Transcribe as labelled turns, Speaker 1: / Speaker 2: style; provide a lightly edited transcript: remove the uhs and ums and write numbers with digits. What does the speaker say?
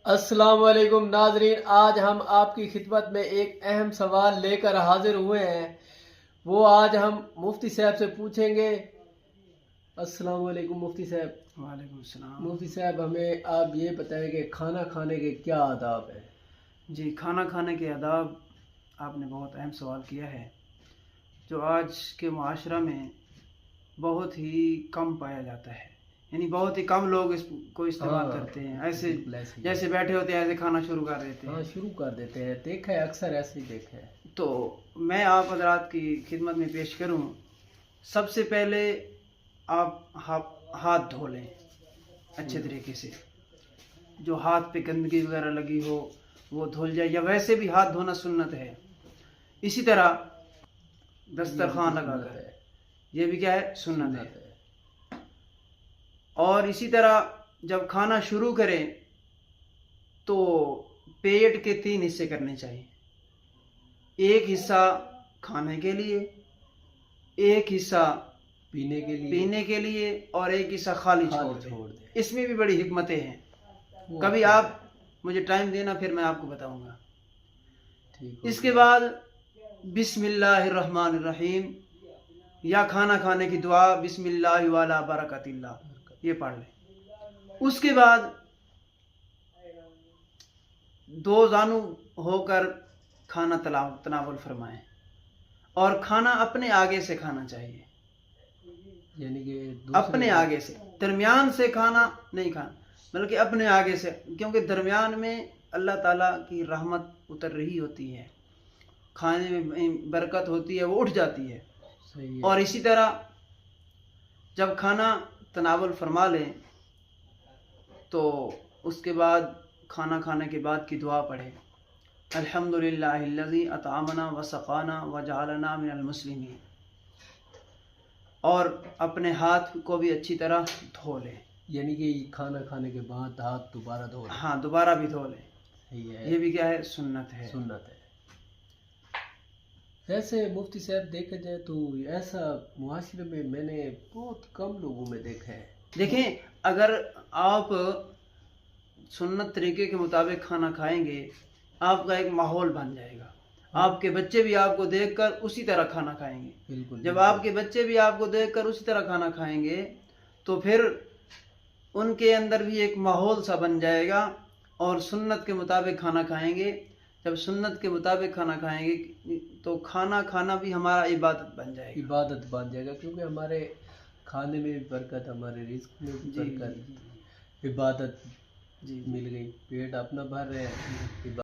Speaker 1: अस्सलाम वालेकुम नाजरीन, आज हम आपकी खिदमत में एक अहम सवाल लेकर हाजिर हुए हैं। वो आज हम मुफ्ती साहब से पूछेंगे। अस्सलाम वालेकुम मुफ्ती साहब।
Speaker 2: वालेकुम सलाम।
Speaker 1: मुफ्ती साहब, हमें आप ये बताएं कि खाना खाने के क्या आदाब है।
Speaker 2: जी, खाना खाने के आदाब आपने बहुत अहम सवाल किया है, जो आज के मुआशरा में बहुत ही कम पाया जाता है। यानी बहुत ही कम लोग इसको इस्तेमाल करते हैं। ऐसे जैसे बैठे होते हैं ऐसे खाना शुरू कर देते हैं।
Speaker 1: शुरू कर देते हैं, देखा है, अक्सर ऐसे ही देखा है।
Speaker 2: तो मैं आप हजरात की खिदमत में पेश करूं, सबसे पहले आप हाथ धो लें अच्छे तरीके से। जो हाथ पे गंदगी वगैरह लगी हो वो धुल जाए, या वैसे भी हाथ धोना सुन्नत है। इसी तरह दस्तरखान लगा कर, ये भी क्या है, सुन्नत है। और इसी तरह जब खाना शुरू करें तो पेट के 3 हिस्से करने चाहिए। एक हिस्सा खाने के लिए, एक हिस्सा पीने के लिए और एक हिस्सा खाली छोड़ दें। इसमें भी बड़ी हिकमतें हैं। कभी आप मुझे टाइम देना, फिर मैं आपको बताऊंगा। इसके बाद बिस्मिल्लाहिर्रहमानिर्रहीम, या खाना खाने की दुआ बिस्मिल्लाहि वाला बरकतिल्लाह, ये पढ़ लें। उसके बाद 2 जानू होकर खाना तनावुल फरमाएं, और खाना अपने आगे से खाना चाहिए।
Speaker 1: यानी कि
Speaker 2: अपने आगे से, दरमियान से खाना नहीं खाना, बल्कि अपने आगे से, क्योंकि दरमियान में अल्लाह ताला की रहमत उतर रही होती है, खाने में बरकत होती है, वो उठ जाती है।
Speaker 1: सही है।
Speaker 2: और इसी तरह जब खाना तनावुल फरमा लें तो उसके बाद खाना खाने के बाद की दुआ पढ़ें, अल्हम्दुलिल्लाहिल्लज़ी अतअमना व सक़ाना व जअलना मिनल मुस्लिमीन। और अपने हाथ को भी अच्छी तरह धो लें।
Speaker 1: यानी कि खाना खाने के बाद हाथ दोबारा धो लें।
Speaker 2: हाँ, दोबारा भी धो लें।
Speaker 1: सही है।
Speaker 2: ये भी क्या है, सुन्नत है।
Speaker 1: सुन्नत है। वैसे मुफ्ती साहब देखा जाए तो ऐसा मुआशरे में मैंने बहुत कम लोगों में देखा है।
Speaker 2: देखें, अगर आप सुन्नत तरीके के मुताबिक खाना खाएंगे, आपका एक माहौल बन जाएगा। आपके बच्चे भी आपको देखकर उसी तरह खाना खाएंगे।
Speaker 1: बिल्कुल।
Speaker 2: जब आपके बच्चे भी आपको देखकर उसी तरह खाना खाएंगे तो फिर उनके अंदर भी एक माहौल सा बन जाएगा, और सुन्नत के मुताबिक खाना खाएंगे। जब सुन्नत के मुताबिक खाना खाएंगे तो खाना खाना भी हमारा इबादत बन जाएगा।
Speaker 1: इबादत बन जाएगा, क्योंकि हमारे खाने में भी बरकत, हमारे रिस्क में भी बरकत, इबादत मिल गई, पेट अपना भर रहे हैं।